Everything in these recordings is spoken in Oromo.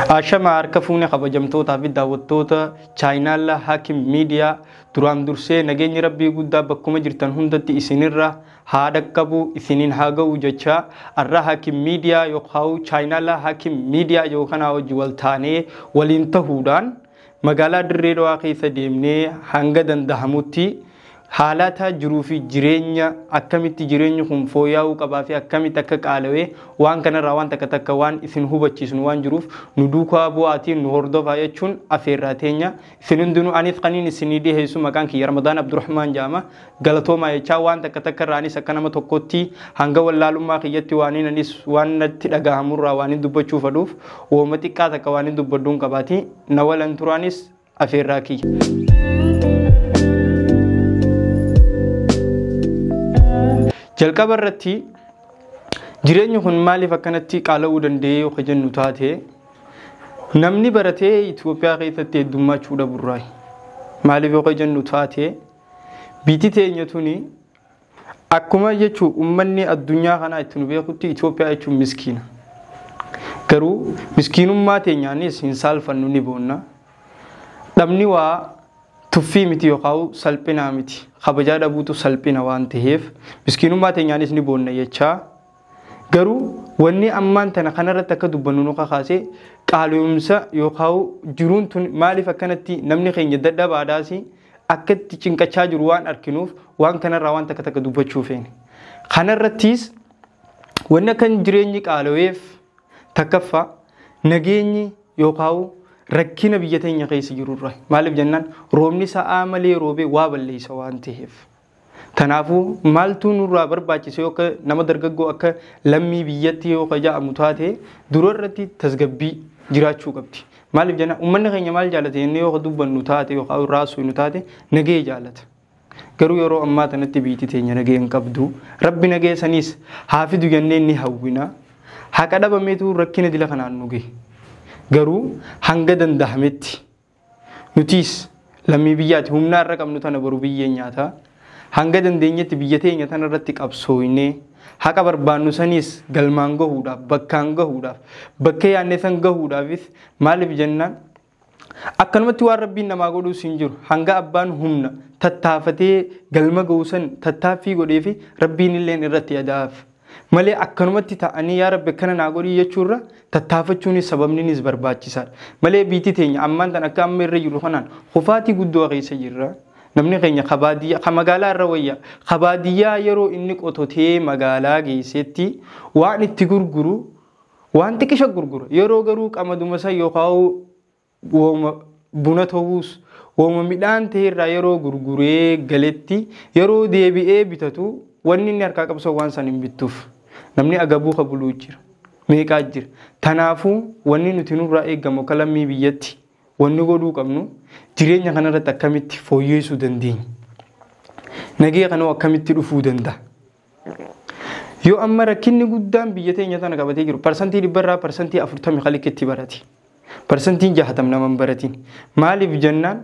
Ashama harka fuune kabajamtoota fi daawwattoota chaayinaala Hakim Miidiyaa duraan dursee nageenyi rabbii guddaa bakkuma jirtan hundatti isinirra haa dhaqqabu isiniin haa ga'u jecha arra Hakim Miidiyaa yookaan chaayinaala Hakim Miidiyaa yookaan hojii wal taanee waliin tahuudhaan magaalaa Dirree Dhawaa keessa deemnee hanga dandahamutti haalata jiruu fi jireenya akkamitti jireenyi kun fooyya'uu qabaa fi akkamitti akka qaala'ee waan kanarraa waan takka waan isin hubachiisnu waan jiruuf nu duukaa bu'aatiin nu hordofaa jechuun afeerraa teenya isin hundinuu anis qaniin isinii dhiheessu maqaan kiyya Ramadaan Abdurrahmaan Jaama galatoomaa jechaa waan takka irraanis akka nama tokkotti hanga wallaalummaa kiyyatti waaniinanis waan natti dhagahamurraa waan dubbachuuf aduuf wooma xiqqaa takka waan dubbadduun qabaati na walan turaanis afeerraa kiyya. jalqaba irratti jireenyi kun maaliif akkanatti qaala'uu danda'e yoo jennu taate namni baratee Itoophiyaa keessatti heddummaachuu dhaburraa maaliif yoo jennu taate biitii teenya tuni akkuma jechuun uummanni addunyaa kanaa itti nu beekutti Itoophiyaa jechuun miskiina garuu miskiinummaa teenyaanis hin saalfannu ni boonna dhabni waa tuffii miti yookaan salphina miti kabajaa dhabuutu salphina waan ta'eef miskiinummaa teenyaanis ni boonna jechaa garuu wanni ammaan tana kanarratti akka dubbannu nu kakaase qaala'umsa yookaan jiruun tun maaliif akkanatti namni keenya dadhabaadhaas akkatti cinqachaa jiru waan arkinuuf waan kanarraa waan takka dubbachuu feene kanarrattis wanni akka jireenyi qaala'eef takkaffaa nageenyi yookaan rakkina biyya teenya keessa jirurra maaliif jennaan roobni sa'aa malee roobee waa balleessa waan ta'eef kanaafuu maaltu nurraa barbaachise yoo nama dargaggoo akka lammii biyyatti yoo jedhamu taate dura irratti tasgabbii jiraachuu qabdi maaliif jennaan uummanni keenya maal jaalate jennee yoo dubbannu taate yoo raasuu nu taate nagee jaalata garuu yeroo ammaa tanatti biitii teenya nagee hin qabdu rabbi nagee saniis haa fidu jennee ni hawwina haqa dhabameetu rakkina dila kanaan nu gahe garuu hanga dandahametti nutis lammii biyyaati humna irra qabnu tana baruu biyyee nyaata hanga dandeenyetti biyya teenya tana irratti qabsooyne haqa barbaannu sanis galmaan gahuudhaaf bakkaan gahuudhaaf bakka yaadne san gahuudhaafis maaliif jennaan akkanumatti waan rabbiin namaa godhuus hin jiru hanga abbaan humna tattaafatee galma gahuu san tattaaffii godhee fi rabbiin illee irratti yadaaf malee akkanumatti ta'anii yaa rabbi kana naa godhii jechuurra tattaafachuunis sababninis barbaachisaadha malee biitii teenya ammaan tan akka amma irra jiru kanaan hufaatii guddoo keessa jirra namni keenya kabaadiyyaa magaalaa irra wayya kabaadiyyaa yeroo inni qototee magaalaa geessetti waan itti gurguru waan xiqqisha gurgura yeroo garuu qamaduma san yookaan wooma buna ta'uus wooma midhaan ta'erraa yeroo gurguree galetti yeroo deebi'ee bitatu wanni inni harkaa qabsoo waan san hin bittuuf namni agabuu qabuluu jira meeqaa jira tanaafuu wanni nuti nurraa eegamu kalammii biyyatti wanni godhuu qabnu jireenya kanarratti akkamitti fooyyeessuu dandeenya nagee kanoo akkamitti dhufuu danda'a yoo amma rakkinni guddaan biyya teenya tana qabatee jiru parsantii 100% kalikitti barati parsantiin 60 naman baratiin maaliif jennaan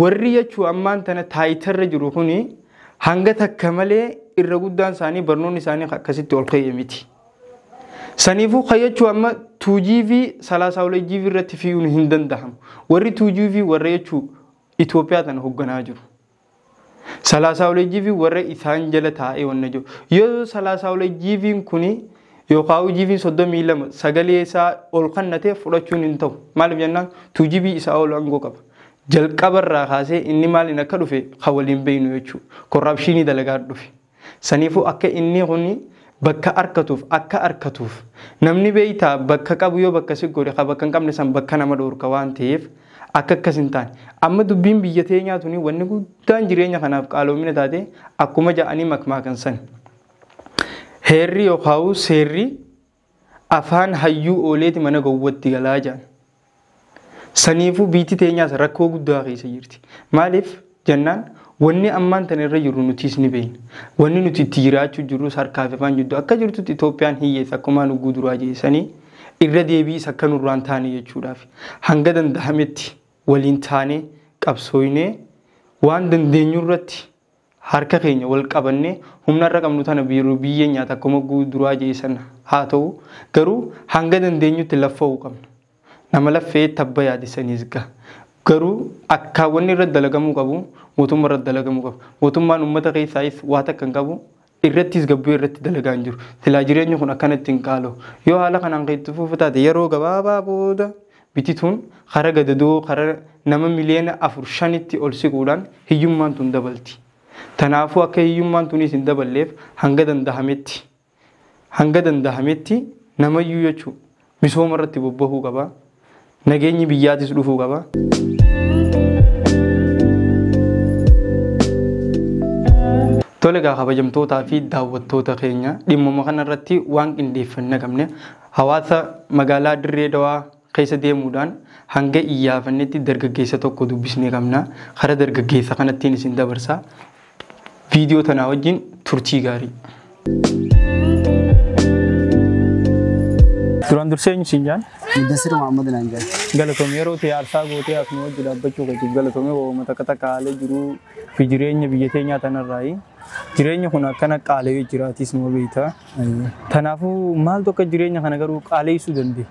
warri jechuu ammaan tana taayitarra jiru kuni hanga takka malee irra guddaan isaanii barnoonni isaanii akkasitti ol ka'e miti saniifuu kayyachuu amma 2GB 32GB irratti fi'uun hin danda'amu warri 2GB warra jechuu Itoophiyaa tana hoogganaa jiru 32GB warra isaan jala taa'ee wanna jiru yoo 32GB kuni yookaan GB 32 sagalee isaa ol kannatee fudhachuun hin ta'u maaliif jennaan 2GB isaa ol aangoo qaba jalqabarraa kaasee inni maaliin akka dhufe hawaliin beeynu jechuudha korraapshinii dalagaa dhufe saniifuu akka inni kuni bakka arkatuuf namni beeytaa bakka qabu yoo bakka si godhe bakka hin qabne san bakka nama dhoorka waan ta'eef akka akkas hin taane amma dubbiin biyya teenyaa tuni wanni guddaan jireenya kanaaf qaaloomina taate akkuma ja'anii makmaakan san heerri yookaan seerri afaan hayyuu ooleeti mana gowwatti galaa jaan saniifuu biitii teenyaas rakkoo guddaa keessa jirti maaliif jennaan wanni ammaan tan irra jiru nutis ni beeyna wanni nuti itti jiraachuu jirru harkaaf afaan jiddu akka jirtutti Itoophiyaan hiyyeessa akkuma nu guduraa jeesanii irra deebiis akka nurraan taane jechuudhaaf hanga dandahametti waliin taane qabsooyne waan dandeenyu irratti harka keenya wal qabanne humna irra qabnu tana biyyee nyaata akkuma guduraa jeesan haa ta'u garuu hanga dandeenyutti laffa'uu qabna nama laffee tabba yaadisaniis garuu akka wanni irra dalagamuu qabu mootummaa irra dalagamuu qabu mootummaan uummata keessaayis waa takka hin qabu irrattis gabbuu irratti dalagaa hin jiru silaa jireenyi kun akkanatti hin qaaloo yoo haala kanaan keetti fufu taate yeroo gabaabaa booda bitituun kara gadadoo kara nama miliyoona 4-5tti ol siquudhaan hiyyummaan tun dabalti. Tanaafuu akka hiyyummaan tunis hin daballeef hanga dandahametti namayyuu jechuudha misooma irratti bobbahuu qaba. Nageenyi biyyaatis dhufuu qaba. Tole gaa kabajamtootaa fi daawwattoota keenya dhimma kana irratti waan qindeeffannee qabne hawaasa magaalaa Dirree Dawaa keessa deemuudhaan hanga iyyaafannetti dargaggeessa tokko dubbisnee qabna. Kara dargaggeessa kanattiin isin dabarsa. Viidiyoo tanaa wajjin turtii gaarii. Duraan dursee eenyu jaan? Mudassir Muhammad Nanjal. Galatoomee yeroo ta'e aarsaa gootee asuma wajjin dhaabbachuu qabdu galatoomee uummata qaalee jiru fi jireenya biyya teenyaa tanarraayi. Jireenya kun akkana qaalee jiraatis numa beekta. Kanaafuu maaltu akka jireenya kana garuu qaaleessuu danda'e?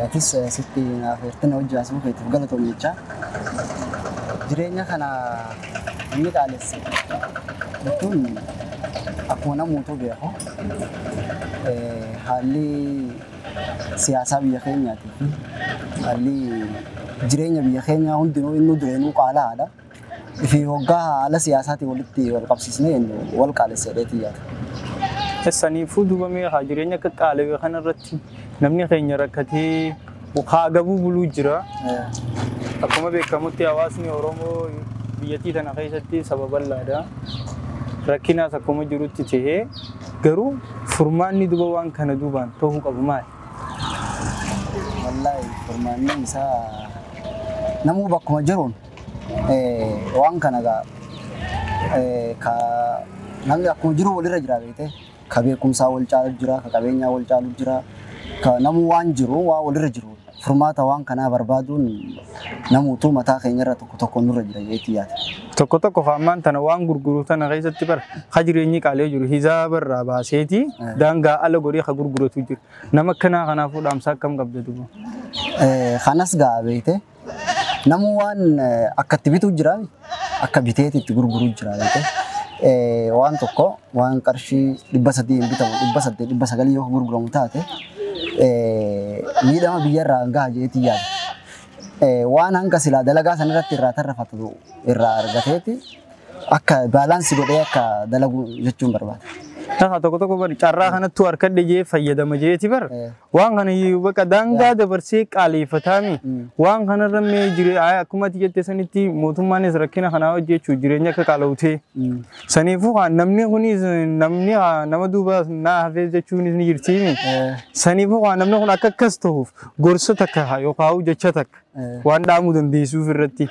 Atis sitti naaf hir'ina hojii asuma keetiif galatoomee jecha. Jireenya kana inni qaaleessa. Jechuun akkuma namoota beeku haalli siyaasaa biyya keenyaati fi haalli jireenya biyya keenyaa hundinuu inni dureenuu qaalaadha. Fi hoggaa haala siyaasaatiin walitti wal qabsiisnee wal qaalessedheetii yaada. Saniifuu dubamee haa jireenya akka qaala'ee kanarratti namni keenya rakkatee haa gabuu buluu jira. Akkuma beekamutti hawaasni Oromoo biyyattii tana keessatti sababa bal'aadha. Rakkinaas akkuma jirutti ta'ee garuu furmaanni duba waan kana dubaan ta'uu qabu maali? Wallaahi furmaanni isaa namuu bakkuma jiruun waan kana namni akkuma jiru walirra jira beekte ka beekumsaa wal caalu jira ka qabeenyaa wal caalu jira ka namuu waan jiru waa walirra jiru furmaata waan kanaa barbaaduun namuutu mataa keenyarra tokko nurra jira jeetii yaada. Tokko hammaan tana waan gurguru tana keessatti bara ha jireenyi qaalee jiru hisaaba irraa baaseeti daangaa ala godhee ha gurguratu jiru nama akkanaa kanaafuu dhaamsa akkam qabda duuba? Kanas gaa beekte namu waan akka itti bituu jira akka biteeti itti gurguruu jira beekte waan tokko waan qarshii 300 bitamu 800 900 yoo gurguramu taate miidhama biyyarraa gahaa jeetii yaada. Waan hanga silaa dalagaa sanarratti irraa tarrafatu irraa argateeti akka baalaansii godhee akka dalagu jechuun barbaada. Tokko bari carraa kanatti harkadhe jee fayyadama jeeti bar waan kana bakka daangaa dabarsee qaaleeffataami waan kanarra mee jire akkuma jette sanitti mootummaanis rakkina kanaa hojjechuu jireenya akka qaala'utee saniifuu namni kunis nama duuba naa hafee jechuunis ni jirtiimi saniifuu namni kun akka akkas ta'uuf gorsa takka yookaan jecha takka waan dhaamuu dandeessuuf irratti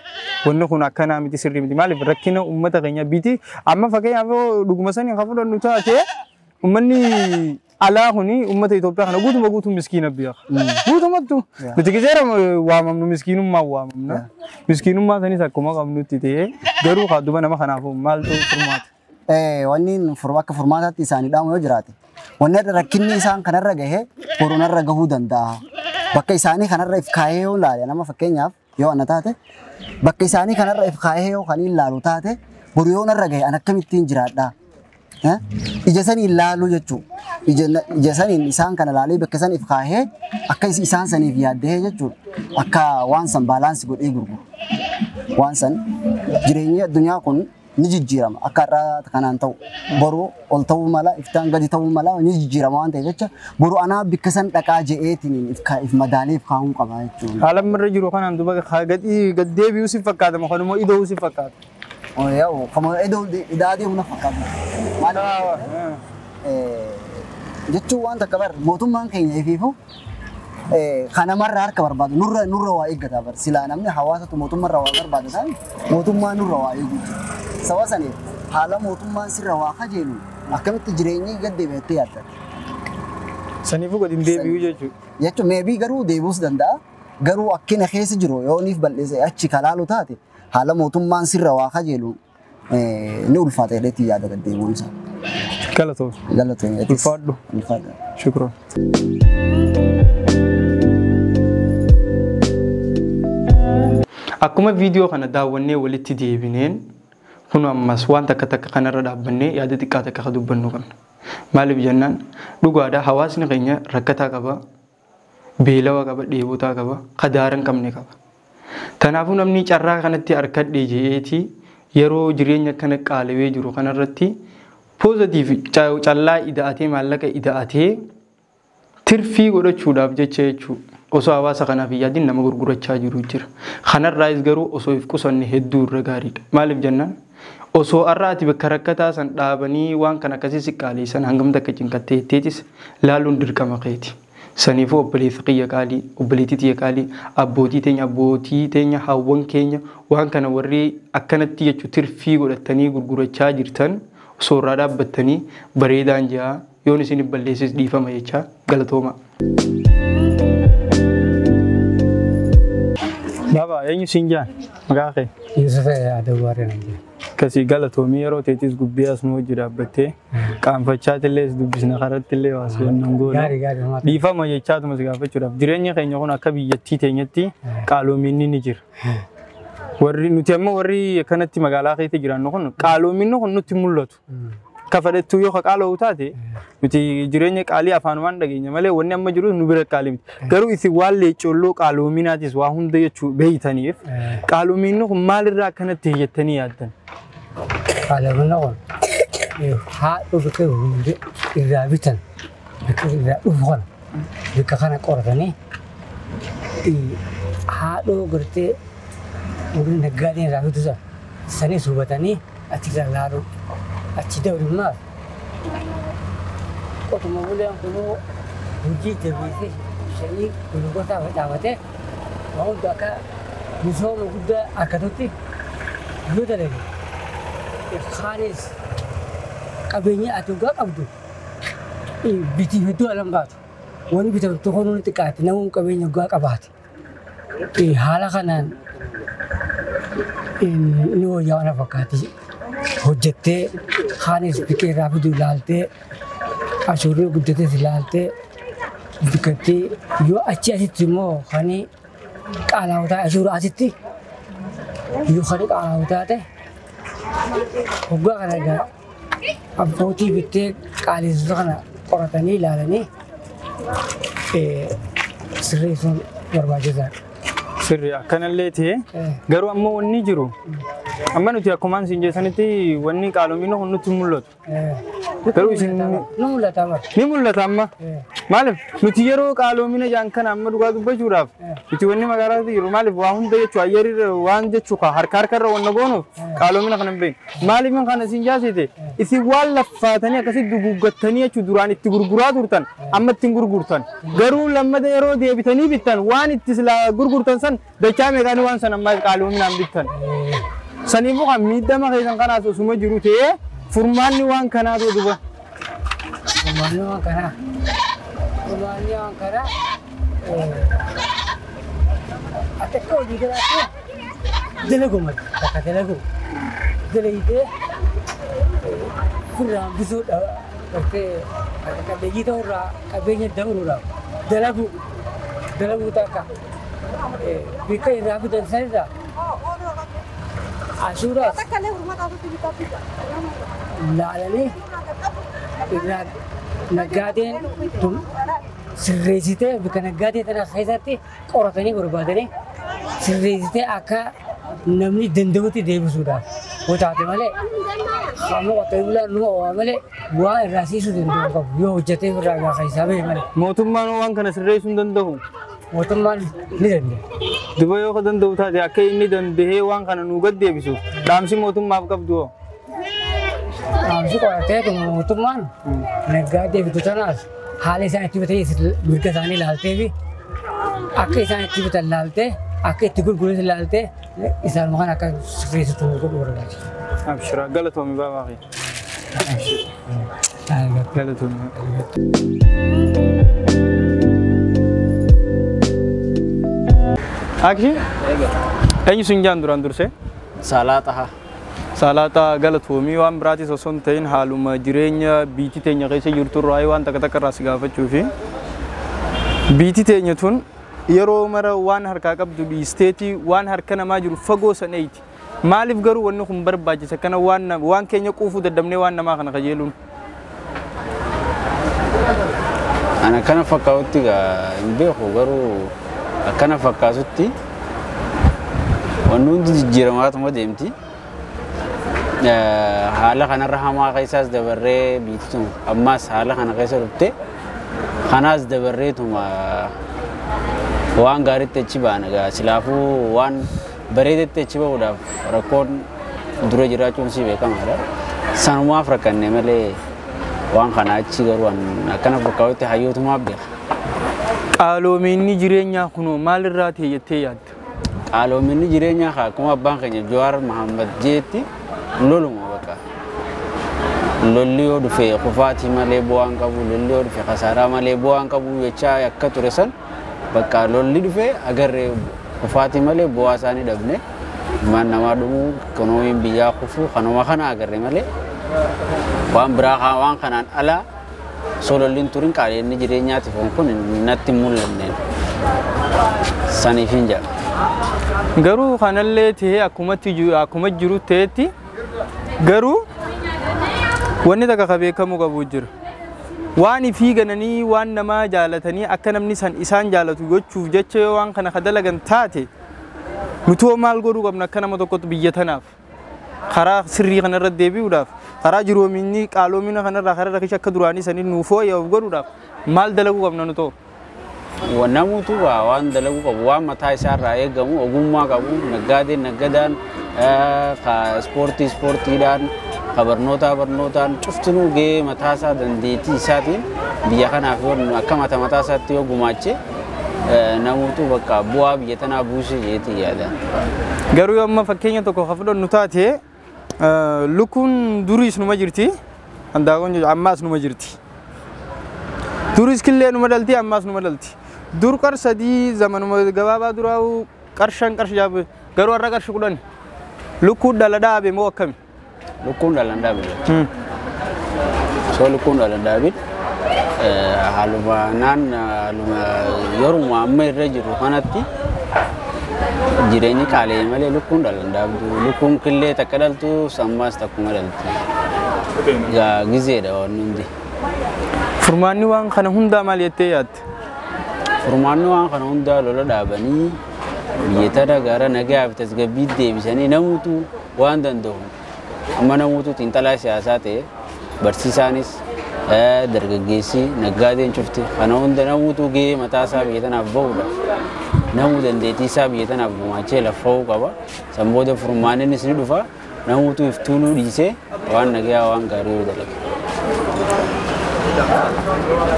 wanni kun akkanaa miti sirrii miti maaliif rakkina uummata keenya biti amma fakkeenyaaf dhuguma sanii haa fudhannu taate ummanni alaa kuni ummata Itoophiyaa kana guutuu miskiina biya guutumattu nuti gizeera waamamnu miskiinummaa waamamna miskiinummaa sanis akkuma qabnutti ta'e garuu hadduma nama kanaafu maaltu furmaata wanni akka furmaataatti isaanii dhaamu yoo jiraate wanni rakkinni isaan kanarra gahee koronarra gahuu danda'a bakka isaanii kanarra if kaayee yoo ilaale nama fakkeenyaaf yoo anna taate bakka isaanii kanarra if kaayee yoo kan ilaalu taate boru yoo narra gahe an akkamittiin jiraadhaa ija sanii ilaaluu jechuudha. Ija saniin isaan kana ilaalee bakka saniif kaahee akka isaan saniif yaaddee jechuudha. Akka waan san baalaansi godhee gurguru. Waan san jireenyi addunyaa kun ni jijjiirama. Akka irraa kanaan ta'u boru ol ta'uu mala iftaan gadi ta'uu mala ni jijjiirama waan ta'eef jecha boru anaa bakka san dhaqaa je'eetiin if madaalee if kaahuu qaba jechuudha. Haala irra jiru kanaan duuba gad deebi'uu si fakkaata moo kanuma ida'uu si fakkaata? Yoo kamu ida'aa deemuu na fakkaata. Jechuun waan takka bar mootummaan keenya ifiifu kanamarraa harka barbaadu nurra waa eeggata bar silaa namni hawaasatu mootummaarraa waa barbaada ta'an mootummaan nurra waa eeguuti. Sababa saniif haala mootummaan sirra waa kajeelu akkamitti jireenyi gad deebi'attee yaadda. Saniifuu gadi hin deebi'uu jechuudha. Jechuun meebii garuu deebi'uus danda'a. Garuu akkina keessa jiru yoo niif bal'eesse achi kalaalu taate haala mootummaan sirra waa kajeelu ni ulfaata jedheetti yaada gad deebi'uun isaa. Galatoon. Galatoon. Ulfaadhu. Ulfaadhu. Shukran. akkuma viidiyoo kana daawwannee walitti deebineen kun ammas waan takka takka kanarra dhaabbannee yaada xiqqaa takka dubbannu qabna. Maaliif jennaan dhugaadhaa hawaasni keenya rakkataa qaba, beelawa qaba, dheebotaa qaba, kadaaran qabne qaba. Kanaafuu namni carraa kanatti harkadhee jeetii yeroo jireenya kana qaalawee jiru kanarratti poozitiif callaa ida'atee maallaqa ida'atee tirfii godhachuudhaaf jecha jechuudha. Osoo hawaasa kanaaf yaadin nama gurgurachaa jiru jira. Kanarraayis garuu osoo if qusanne hedduu irra gaariidha. Maaliif jennaan osoo arraati bakka rakkataa san dhaabanii waan kana akkasii siqqaaleessan hangam takka cinqatteettis laaluun dirqama keeti. Saniifuu obboleessa qiyya qaalii, obboleettii xiyya qaalii, abbootii teenya, hawwan keenya waan kana warri akkanatti jechuun tirfii godhatanii gurgurachaa jirtan osoo irraa dhaabbattanii bareedaan jaa yoon isin balleessis dhiifama jechaa galatooma. Baba, eenyu siin jaan maqaa kee? Yusuf Adawwaaree nan jedhama. Kasii galatoomii yeroo teetis gubbii as nu hojii dhaabbattee qaanfachaatiillee dubbisna karattillee waaswannan goona. Dhiifama jechaatuma si gaafachuudhaaf jireenya keenya kun akka biyyattii teenyatti qaaloominni ni jira. Warri nuti amma warri kanatti magaalaa keessa jiraannu kun qaaloominni kun nutti mul'atu. Kafadhattuu yoo qaala'u taate nuti jireenya qaalii afaanumaan dhageenya malee wanni amma jiru nu bira qaalii miti. Garuu isin waan leecolloo qaaloominaatis waa hunda jechuu beeytaniif qaaloominni kun maalirraa akkanatti jettanii yaaddan? Qaaloominni kun haadhu bakka hundi irraa bitan bakka irraa dhufu kana bakka kana qoratanii haadhoo gartee warri naggaadeen irraa bitu sanis hubatanii achi irraa laaluu. Achi dabalummaa qotuma bulaan kunuu hojii jabeessee shayii gurgurtaa dhaabatee waan hunda akka misooma guddaa akkatutti yoo dalage kaanis qabeenya ati dhugaa qabdu bitii hedduu alan baatu wanni bitamtu kunuun xiqqaatti namuun qabeenya dhugaa qabaate haala kanaan inni wayyaa wana fakkaati. Hojjettee kaanis biqee irraa fiduu ilaaltee ashuurri guddates ilaaltee biqiltee yoo achi asitti immoo kan qaalaawwataa ashuura asitti yoo kan qaalaawwataa ta'e hoggaa kana egaa abbootii bittee qaaleessota kana qoratanii ilaalanii sirreessuun barbaachisaadha. Sirrii akkanallee ta'e garuu ammoo wanni jiru amma nuti akkuma isin jeessanitti wanni qaaloominni kun nutti mul'atu. Garuu isin ni mul'ata amma. Maaliif nuti yeroo qaaloomina jaan kana amma dhugaa dubbachuudhaaf nuti wanni magaalaatti jiru maaliif waa hunda jechuu ayyarri waan jechuu harka harkarra wanna goonuuf qaaloomina kana hin beeknu. Maaliif kana isin jaasite isin waan laffaatanii akkasitti duguuggattanii jechuu duraan itti gurguraa turtan amma ittiin gurgurtan. Garuu lammata yeroo deebitanii bittan waan itti gurgurtan san dachaa meeqaanii waan san amma qaaloominaan bittan. Saniifuu kan miidhama keessan kanaas osuma jiru ta'ee furmaanni waan kanaa duuba. Furmaanni waan kanaa akka hojii garaatti dalagu mati akka dalagu dalagitee furraan bisuudha gartee qabeeyyii ta'urraa qabeenya dabaluudhaaf dalaguu takka bakka irraa fidan sanirraa ashuuraas laalanii irraa naggaadeen sirreessitee bakka naggaadee tana keessatti qoratanii barbaadanii sirreessitee akka namni danda'utti deebisuudhaaf yoo taate malee hamma qottee bulaan numa oolaa malee waan irraa siisuu danda'u qabu yoo hojjetee irraa gaafa isaa bahe malee. Mootummaan waan kana sirreessuu hin danda'u. Mootummaan ni danda'a. Duba yoo danda'u taate akka inni danda'ee waan kana nuu gad deebisuuf dhaamsi mootummaaf qabdu hoo? Dhaamsi qoratee mootummaan naggaadee bitu tanaas haala isaan itti bitanii mirga isaanii ilaaltee fi akka isaan itti bitan ilaaltee akka itti gurguran ilaaltee isaan kan akka sirreessitu godhuu barbaachisa. Abshira galatoomi baabaa fi. Galatoomi. Akshi? Eenyu sun jaan duraan dursee? Salaaxaa. Salaaxaa galatoomii waan biraatis osoo hin ta'in haaluma jireenya biitii teenya keessa jirtu irraa waan takka takka irraa si gaafachuu fi biitii teenya tun yeroo mara waan harkaa qabdu dhiisteeti waan harka namaa jiru fagoo saneeti maaliif garuu wanni kun barbaachisa kana waan keenya quufuu daddabnee waan namaa kana qajeeluun ana kana fakkaatutti hin beeku garuu akkana fakkaatutti wanni hundi jijjiiramaatuma deemti haala kanarra hamaa keessaas dabarree biitu ammaas haala kana keessa dhufte kanaas dabarreetuma waan gaariitti achi baana gaa silaafuu waan bareedetti achi bahuudhaaf rakkoon dura jiraachuun si beekamaadha sanumaaf rakkanne malee waan kana achi garuu akkana fakkaatutti hayyootumaaf beeka. Qaaloominni jireenyaa kunoo maalirraa ta'e jettee yaadda? Qaaloominni jireenyaa akkuma abbaan keenya Jawaar Mahammad jeetti loluma bakka. Lolli yoo dhufe qofaatii malee bu'aan qabu, lolli yoo dhufe khasaaraa malee bu'aan qabu jechaa akka ture san bakka lolli dhufe agarree qofaatii malee bu'aa isaanii dhabne maan namaa dhumuu ikoonomiin biyyaa kufuu kanuma kana agarree malee waan biraa waan kanaan alaa sololliin turin qaaleenni jireenyaatiif kun natti mul'anne saniifin jira. Garuu kanallee ta'ee akkuma jiru ta'etti garuu wanni takka beekamu qabu jira. Waan ifii gananii waan namaa jaalatanii akka namni isaan jaalatu gochuuf jecha waan kana kadalagan taate nutoo maal godhuu qabna akka nama tokkotti biyya tanaaf karaa sirrii kanarra deebi'uudhaaf karaa jiroominni qaaloomina kanarraa karaa rakkicha akka duraanii sanii nuufoo yaa'uuf godhuudhaaf maal dalaguu qabna nutoo? Namuutu waan dalaguu qabu waan mataa isaarraa eegamu ogummaa qabu naggadaan ispoortiidhaan barnootaan cuftinuu gahee mataa isaa dandeettii isaatiin biyya kanaaf akka mataa isaatti yoo gumaache namuutu bakka bu'aa biyya tanaa buusee jeetii yaada. Garuu amma fakkeenya tokko fudhannu taate lukkuun duriis numa jirti handaaqoon ammaas numa jirti. Duriis killee numa dhalti ammaas numa dhalti. Dur qarsadii zamanuma gabaabaa duraa'u qarshan jaabe garuu har'a qarshi 10 lukkuun dhala dhaabe moo akkami? Lukkuun dhalan dhaabe. So lukkuun dhalan dhaabe haaluma yeruma amma irra jiru kanatti jireenyi qaalee malee lukkuun dhalan dhaabdu lukkuun killee takka dhaltu sammaas takkuma dhalti gizeedha waan hundi. Furmaanni waan kana hundaa maal jettee yaadda? Furmaanni waan kana hundaa lola dhaabanii biyya tana gara nagaa fi tasgabbii deebisanii namuutu waan danda'u amma namuutu xiinxalaa siyaasaa ta'e barsiisaanis dargaggeessi naggaadeen cufti kana hunda namuutu gahee mataa isaa biyya tanaaf bahuudha namuu dandeettii isaa biyya tanaaf gumaachee laffa'uu qaba san booda furmaannis ni dhufa namuutu iftuunuu dhiisee waan nagaa waan gaarii yoo dalaga.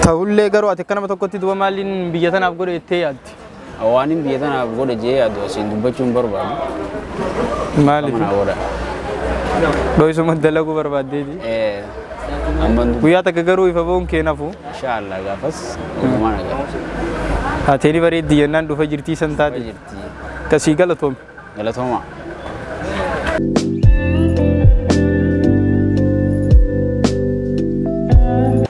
Ta'ullee garuu ati akka nama tokkotti duba maaliin biyya tanaaf godhe jettee yaaddi? Waan biyya tanaaf godhe jee yaadu asiin dubbachuun barbaadu. Maaliif? Dho'isuma dalaguu barbaaddeeti? Guyyaa takka garuu ifa ba'uun kee nafu? Inshaallah gaafas uumamaan agarra. Haateenii bareeddii jennaan dhufa jirtii san taate? Jirtii. Kasii galatoome? Galatooma.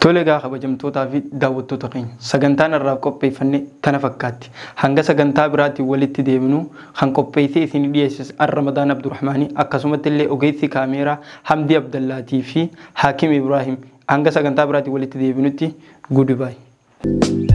Tole gaa kabajamtootaa fi daawwattoota keenya sagantaan irraaf qopheeffanne tana fakkaatti hanga sagantaa biraatti walitti deebinu kan qopheessee isin dhiyeesses Ramadaan Abdurrahmaanii akkasumatti illee ogeessi kaameeraa Hamdi Abdallaatii fi Hakim Ibrahim hanga sagantaa biraatti walitti deebinutti goodbye.